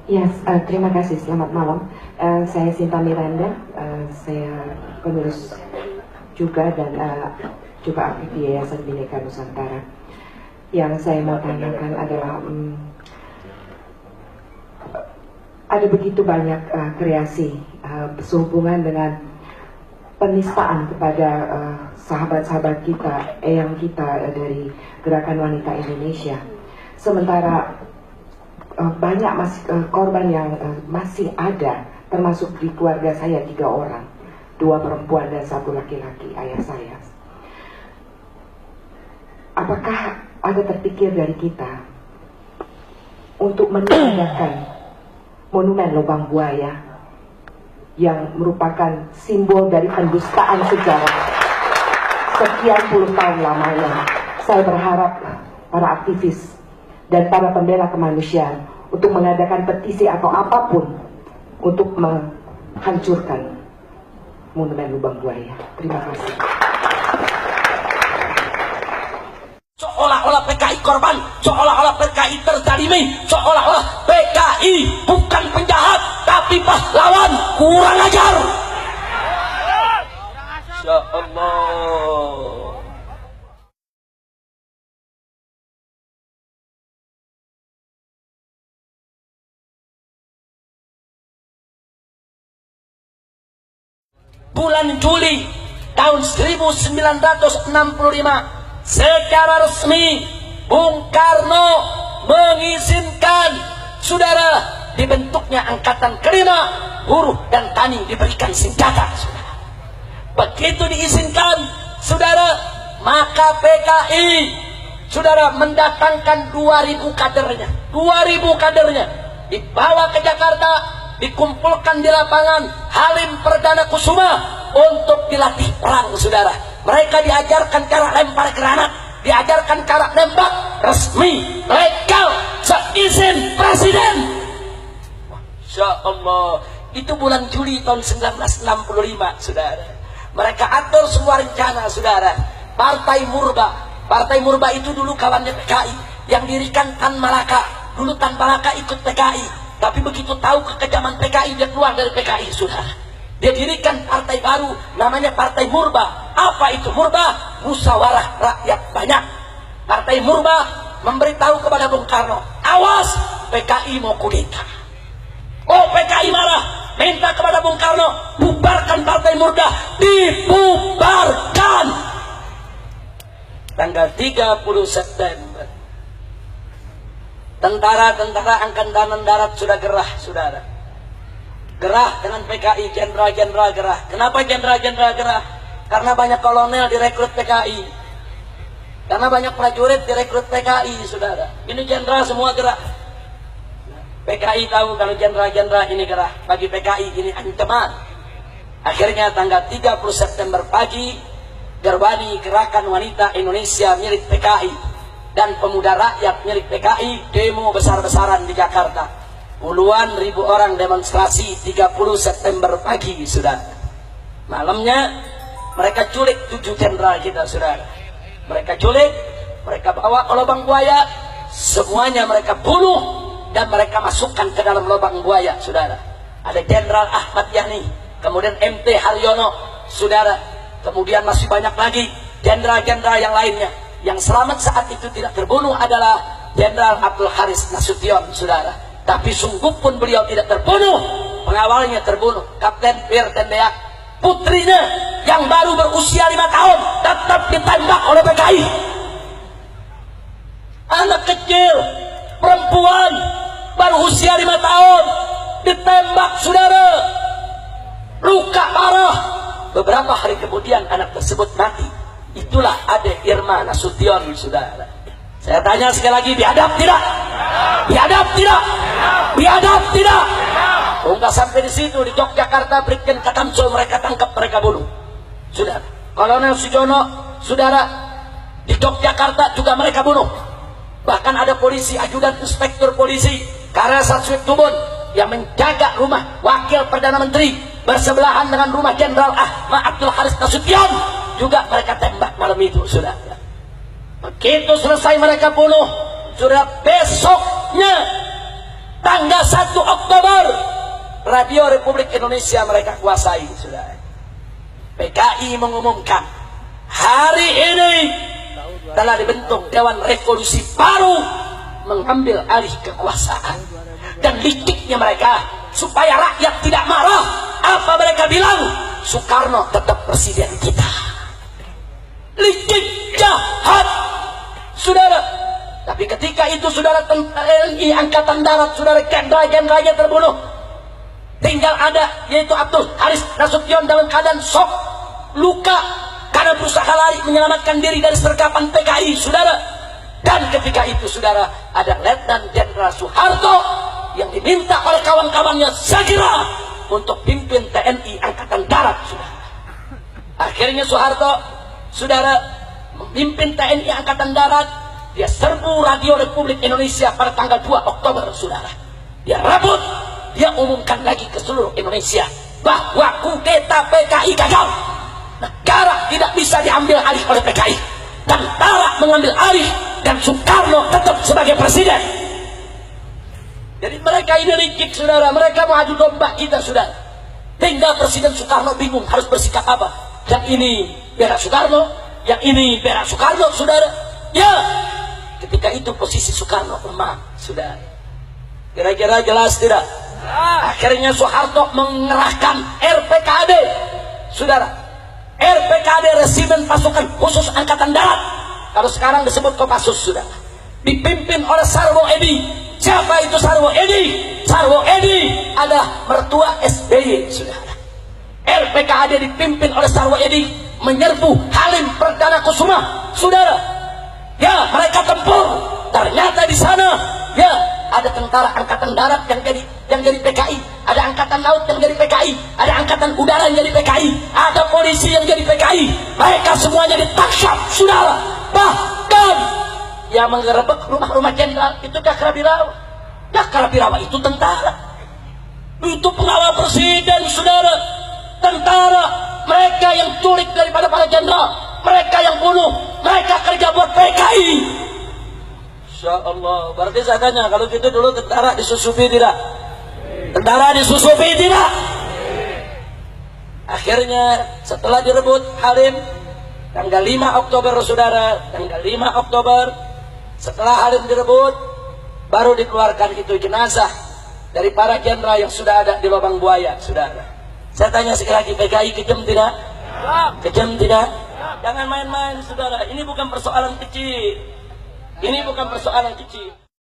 Terima kasih. Selamat malam. Saya Sinta Miranda. Saya penulis juga dan juga aktif di Yayasan Bhinneka Nusantara. Yang saya mau tanyakan adalah ada begitu banyak kreasi sehubungan dengan penistaan kepada sahabat-sahabat kita, eyang kita dari Gerakan Wanita Indonesia. Sementara banyak korban yang masih ada, termasuk di keluarga saya 3 orang, 2 perempuan dan 1 laki-laki, ayah saya. Apakah ada terpikir dari kita untuk meniadakan monumen Lubang Buaya yang merupakan simbol dari pendustaan sejarah sekian puluh tahun lamanya? Saya berharap para aktivis dan para pembela kemanusiaan untuk mengadakan petisi atau apapun untuk menghancurkan monumen Lubang Buaya. Terima kasih. Seolah-olah PKI korban, seolah-olah PKI terzalimi, seolah-olah PKI bukan penjahat tapi pahlawan. Kurang ajar. Ya Allah. Bulan Juli tahun 1965 secara resmi Bung Karno mengizinkan saudara dibentuknya angkatan kelima, buruh dan tani diberikan senjata. Saudara. Begitu diizinkan saudara, maka PKI saudara mendatangkan 2.000 kadernya, 2.000 kadernya dibawa ke Jakarta, dikumpulkan di lapangan Halim Perdana Kusuma untuk dilatih perang, saudara. Mereka diajarkan cara lempar granat, diajarkan cara nembak resmi, legal, seizin presiden. Masya Allah. Itu bulan Juli tahun 1965, saudara. Mereka atur semua rencana, saudara. Partai Murba itu dulu kawannya PKI yang dirikan Tan Malaka. Dulu Tan Malaka ikut PKI. Tapi begitu tahu kekejaman PKI, dia keluar dari PKI, saudara. Dia dirikan partai baru, namanya Partai Murba. Apa itu Murba? Musyawarah Rakyat Banyak. Partai Murba memberitahu kepada Bung Karno, awas, PKI mau kudeta. Oh, PKI marah, minta kepada Bung Karno, bubarkan Partai Murba. Dibubarkan. Tanggal 30 September. Tentara-tentara Angkatan Darat sudah gerah, saudara. Gerah dengan PKI, jenderal-jenderal gerah. Kenapa jenderal-jenderal gerah? Karena banyak kolonel direkrut PKI. Karena banyak prajurit direkrut PKI, saudara. Ini jenderal semua gerah. PKI tahu kalau jenderal-jenderal ini gerah. Bagi PKI ini ancaman. Akhirnya tanggal 30 September pagi, Gerbani Gerakan Wanita Indonesia milik PKI dan pemuda rakyat milik PKI demo besar-besaran di Jakarta. Puluhan ribu orang demonstrasi 30 September pagi, saudara. Malamnya mereka culik 7 jenderal kita, saudara. Mereka culik, mereka bawa ke Lubang Buaya, semuanya mereka bunuh dan mereka masukkan ke dalam Lubang Buaya, saudara. Ada Jenderal Ahmad Yani, kemudian MT Haryono, saudara. Kemudian masih banyak lagi jenderal-jenderal yang lainnya. Yang selamat saat itu tidak terbunuh adalah Jenderal Abdul Haris Nasution, saudara. Tapi sungguh pun beliau tidak terbunuh. Pengawalnya terbunuh, Kapten Firtendea. Putrinya yang baru berusia 5 tahun tetap ditembak oleh PKI. Anak kecil, perempuan baru usia 5 tahun ditembak, saudara. Luka parah. Beberapa hari kemudian anak tersebut mati. Itulah adek Irma Nasution, saudara. Saya tanya sekali lagi, biadab tidak? Biadab tidak? Biadab tidak? Enggak sampai di situ, di Yogyakarta Brigjen Katamsul mereka tangkap, mereka bunuh. Saudara, Kolonel Sujono, saudara, di Yogyakarta juga mereka bunuh. Bahkan ada polisi, ajudan inspektur polisi Karasat Tubun yang menjaga rumah Wakil Perdana Menteri bersebelahan dengan rumah Jenderal Ahmad Abdul Haris Nasution. Juga mereka tembak malam itu, saudara. Begitu selesai mereka bunuh, sudah besoknya Tanggal 1 Oktober, Radio Republik Indonesia mereka kuasai, sudah. PKI mengumumkan, hari ini telah dibentuk Dewan Revolusi baru mengambil alih kekuasaan. Dan liciknya mereka, supaya rakyat tidak marah, apa mereka bilang? Soekarno tetap presiden kita. Licik, jahat, saudara. Tapi ketika itu saudara TNI Angkatan Darat, saudara jenderal-jenderalnya terbunuh, tinggal ada yaitu Abdul Haris Nasution dalam keadaan shock, luka karena berusaha lari menyelamatkan diri dari sergapan PKI, saudara. Dan ketika itu saudara ada Letnan Jenderal Soeharto yang diminta oleh kawan-kawannya segera untuk pimpin TNI Angkatan Darat, saudara. Akhirnya Soeharto, saudara, memimpin TNI Angkatan Darat. Dia serbu Radio Republik Indonesia pada tanggal 2 Oktober, saudara. Dia rebut, dia umumkan lagi ke seluruh Indonesia bahwa kudeta PKI gagal. Negara tidak bisa diambil alih oleh PKI. Tentara mengambil alih dan Soekarno tetap sebagai presiden. Jadi mereka ini licik, saudara. Mereka mau adu domba kita, saudara. Tinggal Presiden Soekarno bingung harus bersikap apa. Yang ini bela Soekarno, yang ini bela Soekarno, saudara. Ya, ketika itu posisi Soekarno lemah, saudara. Kira-kira jelas tidak? Akhirnya Soeharto mengerahkan RPKAD, saudara. RPKAD, Resimen Pasukan Khusus Angkatan Darat, kalau sekarang disebut Kopassus, saudara. Dipimpin oleh Sarwo Edi. Siapa itu Sarwo Edi? Sarwo Edi adalah mertua SBY, saudara. RPKAD dipimpin oleh Sarwo Edi menyerbu Halim Perdana Kusuma, saudara. Ya, mereka tempur. Ternyata di sana, ya, ada tentara Angkatan Darat yang jadi PKI, ada Angkatan Laut yang jadi PKI, ada Angkatan Udara yang jadi PKI, ada polisi yang jadi PKI. Mereka semuanya ditangkap, saudara. Bahkan yang menggerebek rumah-rumah jenderal itu Cakrabirawa. Cakrabirawa itu tentara. Itu pengawal presiden, saudara. Tentara, mereka yang culik daripada para jenderal, mereka yang bunuh, mereka kerja buat PKI. Insya Allah. Berarti saya tanya, kalau gitu dulu tentara disusupi tidak? Tentara disusupi tidak? Akhirnya setelah direbut Halim, tanggal 5 Oktober, saudara, tanggal 5 Oktober, setelah Halim direbut, baru dikeluarkan itu jenazah dari para jenderal yang sudah ada di lubang buaya, saudara. Saya tanya sekali lagi, PKI kejam tidak? Kejam tidak? Jangan main-main, saudara. Ini bukan persoalan kecil. Ini bukan persoalan kecil.